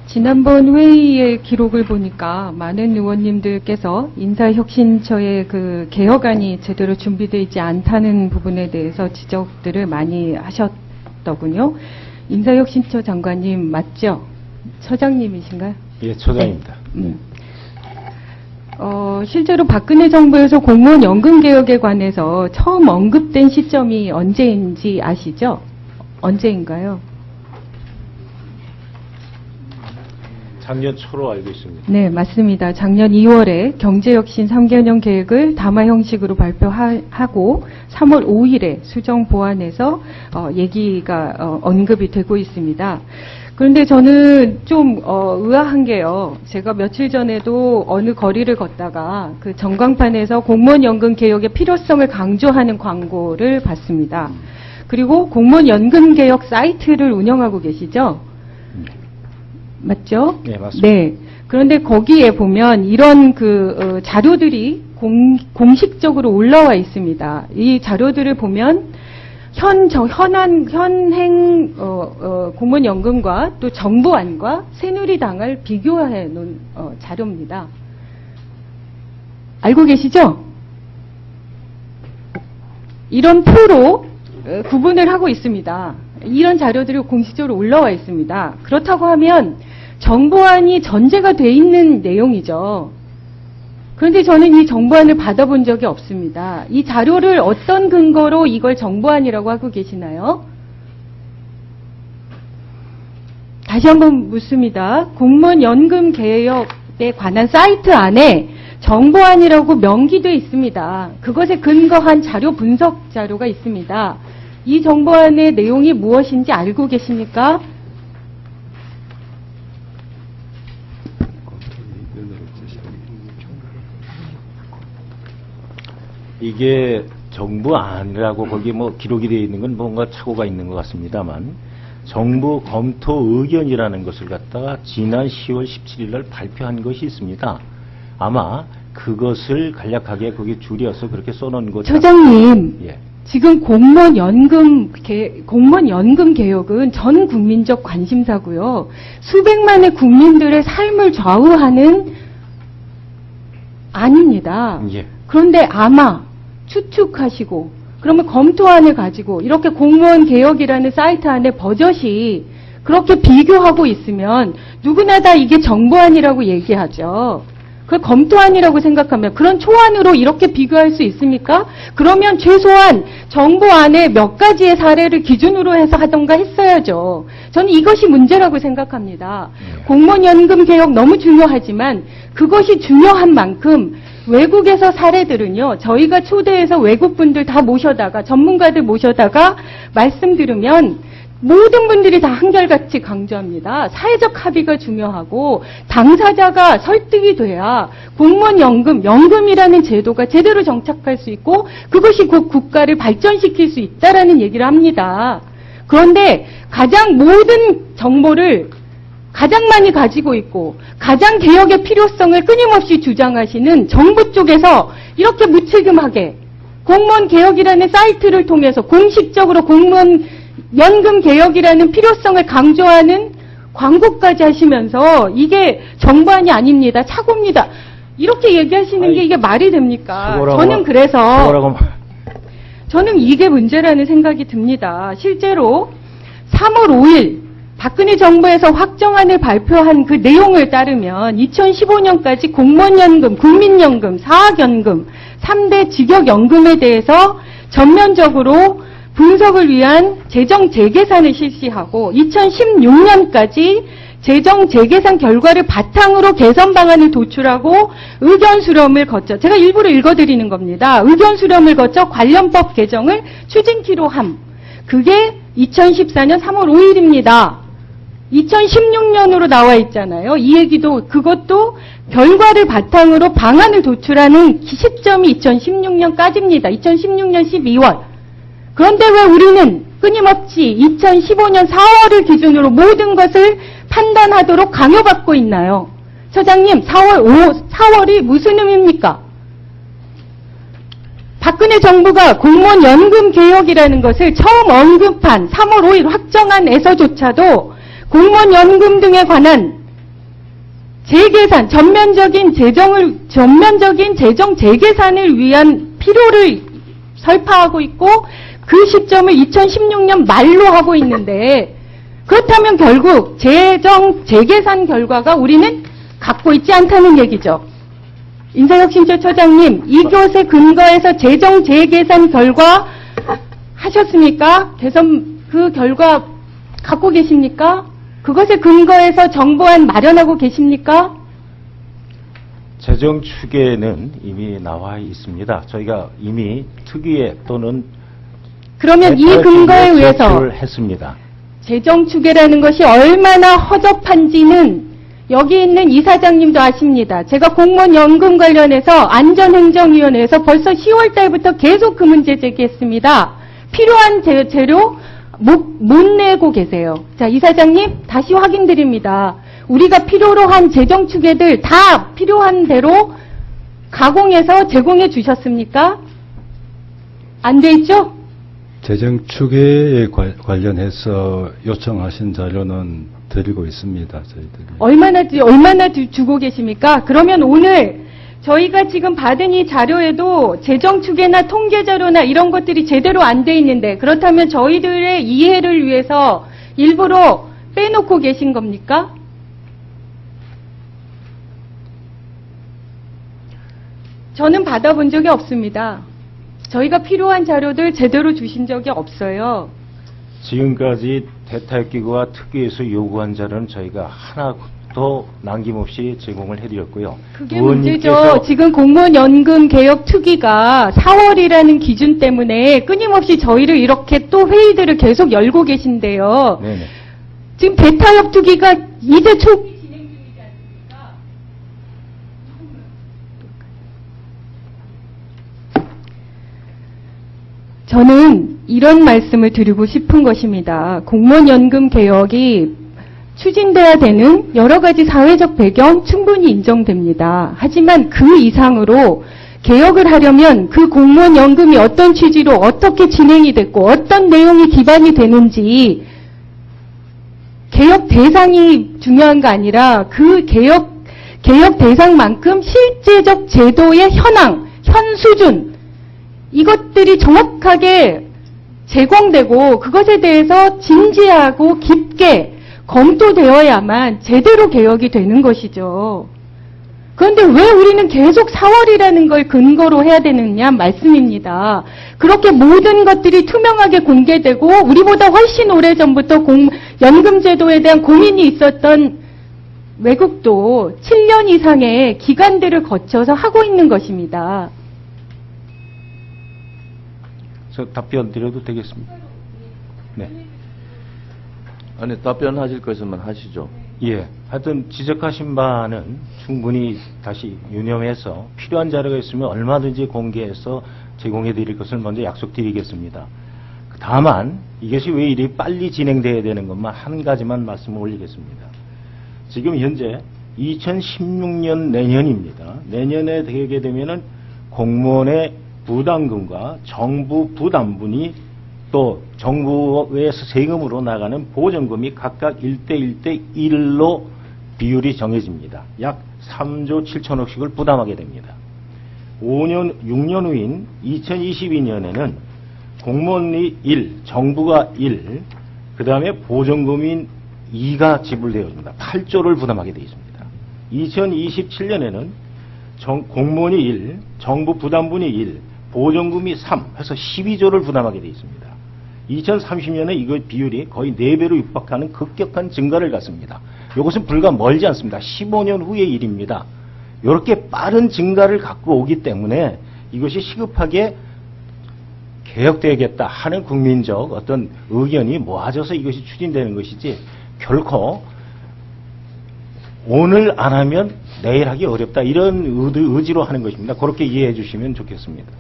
지난번 회의의 기록을 보니까 많은 의원님들께서 인사혁신처의 그 개혁안이 제대로 준비되어 있지 않다는 부분에 대해서 지적들을 많이 하셨더군요. 인사혁신처 장관님 맞죠? 처장님이신가요? 예, 처장입니다. 네. 실제로 박근혜 정부에서 공무원 연금 개혁에 관해서 처음 언급된 시점이 언제인지 아시죠? 언제인가요? 작년 초로 알고 있습니다. 네, 맞습니다. 작년 2월에 경제혁신 3개년 계획을 담화 형식으로 발표하고 3월 5일에 수정 보완해서 얘기가 언급이 되고 있습니다. 그런데 저는 좀 의아한 게요. 제가 며칠 전에도 어느 거리를 걷다가 그 전광판에서 공무원 연금 개혁의 필요성을 강조하는 광고를 봤습니다. 그리고 공무원 연금 개혁 사이트를 운영하고 계시죠? 맞죠? 네, 맞습니다. 네. 그런데 거기에 보면 이런 자료들이 공식적으로 올라와 있습니다. 이 자료들을 보면 현행 공무원 연금과 또 정부안과 새누리당을 비교해 놓은 자료입니다. 알고 계시죠? 이런 표로 구분을 하고 있습니다. 이런 자료들이 공식적으로 올라와 있습니다. 그렇다고 하면 정부안이 전제가 돼 있는 내용이죠. 그런데 저는 이 정부안을 받아본 적이 없습니다. 이 자료를 어떤 근거로 이걸 정부안이라고 하고 계시나요? 다시 한번 묻습니다. 공무원 연금 개혁에 관한 사이트 안에 정부안이라고 명기되어 있습니다. 그것에 근거한 자료 분석 자료가 있습니다. 이 정부안의 내용이 무엇인지 알고 계십니까? 이게 정부안이라고 거기에 뭐 기록이 되어 있는 건 뭔가 착오가 있는 것 같습니다만 정부 검토 의견이라는 것을 갖다가 지난 10월 17일 날 발표한 것이 있습니다. 아마 그것을 간략하게 거기 줄여서 그렇게 써놓은 거죠. 처장님, 예. 지금 공무원 연금 개혁은 전 국민적 관심사고요. 수백만의 국민들의 삶을 좌우하는 안입니다. 예. 그런데 아마 추측하시고 그러면 검토안을 가지고 이렇게 공무원 개혁이라는 사이트 안에 버젓이 그렇게 비교하고 있으면 누구나 다 이게 정부안이라고 얘기하죠. 그걸 검토안이라고 생각하면 그런 초안으로 이렇게 비교할 수 있습니까? 그러면 최소한 정부안에 몇 가지의 사례를 기준으로 해서 하던가 했어야죠. 저는 이것이 문제라고 생각합니다. 공무원 연금 개혁 너무 중요하지만 그것이 중요한 만큼 외국에서 사례들은요, 저희가 초대해서 외국분들 다 모셔다가, 전문가들 모셔다가 말씀 들으면 모든 분들이 다 한결같이 강조합니다. 사회적 합의가 중요하고 당사자가 설득이 돼야 공무원 연금이라는 제도가 제대로 정착할 수 있고 그것이 곧 국가를 발전시킬 수 있다라는 얘기를 합니다. 그런데 가장 모든 정보를 가장 많이 가지고 있고 가장 개혁의 필요성을 끊임없이 주장하시는 정부 쪽에서 이렇게 무책임하게 공무원 개혁이라는 사이트를 통해서 공식적으로 공무원 연금 개혁이라는 필요성을 강조하는 광고까지 하시면서 이게 정부안이 아닙니다. 착오입니다. 이렇게 얘기하시는 게 이게 말이 됩니까? 저는 그래서 저는 이게 문제라는 생각이 듭니다. 실제로 3월 5일 박근혜 정부에서 확정안을 발표한 그 내용을 따르면 2015년까지 공무원연금, 국민연금, 사학연금, 3대 직역연금에 대해서 전면적으로 분석을 위한 재정 재계산을 실시하고 2016년까지 재정 재계산 결과를 바탕으로 개선 방안을 도출하고 의견 수렴을 거쳐 제가 일부러 읽어드리는 겁니다. 의견 수렴을 거쳐 관련법 개정을 추진키로 함. 그게 2014년 3월 5일입니다. 2016년으로 나와 있잖아요. 이 얘기도 그것도 결과를 바탕으로 방안을 도출하는 시점이 2016년까지입니다. 2016년 12월. 그런데 왜 우리는 끊임없이 2015년 4월을 기준으로 모든 것을 판단하도록 강요받고 있나요? 처장님, 4월이 무슨 의미입니까? 박근혜 정부가 공무원 연금 개혁이라는 것을 처음 언급한 3월 5일 확정안에서조차도 공무원 연금 등에 관한 재계산, 전면적인 재정 재계산을 위한 필요를 설파하고 있고 그 시점을 2016년 말로 하고 있는데 그렇다면 결국 재정 재계산 결과가 우리는 갖고 있지 않다는 얘기죠. 인사혁신처처장님, 이것에 근거해서 재정 재계산 결과 하셨습니까? 대선 그 결과 갖고 계십니까? 그것에 근거해서 정보안 마련하고 계십니까? 재정 추계는 이미 나와 있습니다. 저희가 이미 특위에 또는 그러면 이 근거에 의해서 제출을 했습니다. 재정 추계라는 것이 얼마나 허접한지는 여기 있는 이사장님도 아십니다. 제가 공무원 연금 관련해서 안전행정위원회에서 벌써 10월 달부터 계속 그 문제 제기했습니다. 필요한 재료 못 내고 계세요. 자, 이사장님 다시 확인드립니다. 우리가 필요로 한 재정 추계들 다 필요한 대로 가공해서 제공해 주셨습니까? 안 돼 있죠? 재정 추계에 관련해서 요청하신 자료는 드리고 있습니다. 저희들이. 얼마나 주고 계십니까? 그러면 오늘 저희가 지금 받은 이 자료에도 재정 추계나 통계 자료나 이런 것들이 제대로 안 돼 있는데 그렇다면 저희들의 이해를 위해서 일부러 빼놓고 계신 겁니까? 저는 받아본 적이 없습니다. 저희가 필요한 자료들 제대로 주신 적이 없어요. 지금까지 대타협기구와 특위에서 요구한 자료는 저희가 하나도 남김없이 제공을 해드렸고요. 그게 문제죠. 지금 공무원 연금 개혁 특위가 4월이라는 기준 때문에 끊임없이 저희를 이렇게 또 회의들을 계속 열고 계신데요. 네네. 지금 대타협 특위가 이제 진행 중이지 않습니까? 저는 이런 말씀을 드리고 싶은 것입니다. 공무원 연금 개혁이 추진돼야 되는 여러 가지 사회적 배경 충분히 인정됩니다. 하지만 그 이상으로 개혁을 하려면 그 공무원 연금이 어떤 취지로 어떻게 진행이 됐고 어떤 내용이 기반이 되는지 개혁 대상이 중요한 거 아니라 그 개혁 대상만큼 실제적 제도의 현황, 현 수준 이것들이 정확하게 제공되고 그것에 대해서 진지하고 깊게 검토되어야만 제대로 개혁이 되는 것이죠. 그런데 왜 우리는 계속 4월이라는 걸 근거로 해야 되느냐 말씀입니다. 그렇게 모든 것들이 투명하게 공개되고 우리보다 훨씬 오래전부터 연금제도에 대한 고민이 있었던 외국도 7년 이상의 기간들을 거쳐서 하고 있는 것입니다. 저 답변 드려도 되겠습니까? 네. 아니, 답변하실 것이면 하시죠. 예. 하여튼 지적하신 바는 충분히 다시 유념해서 필요한 자료가 있으면 얼마든지 공개해서 제공해 드릴 것을 먼저 약속드리겠습니다. 다만 이것이 왜 이리 빨리 진행돼야 되는 것만 한 가지만 말씀을 올리겠습니다. 지금 현재 2016년 내년입니다. 내년에 되게 되면은 공무원의 부담금과 정부 부담분이 또 정부에서 세금으로 나가는 보전금이 각각 1대1로 비율이 정해집니다. 약 3조 7천억씩을 부담하게 됩니다. 6년 후인 2022년에는 공무원이 1, 정부가 1, 그 다음에 보전금인 2가 지불되어집니다. 8조를 부담하게 되어 있습니다. 2027년에는 공무원이 1, 정부 부담분이 1, 보전금이 3 해서 12조를 부담하게 되어 있습니다. 2030년에 이거 비율이 거의 4배로 육박하는 급격한 증가를 갖습니다. 이것은 불과 멀지 않습니다. 15년 후의 일입니다. 이렇게 빠른 증가를 갖고 오기 때문에 이것이 시급하게 개혁되겠다 하는 국민적 어떤 의견이 모아져서 이것이 추진되는 것이지 결코 오늘 안 하면 내일 하기 어렵다 이런 의지로 하는 것입니다. 그렇게 이해해 주시면 좋겠습니다.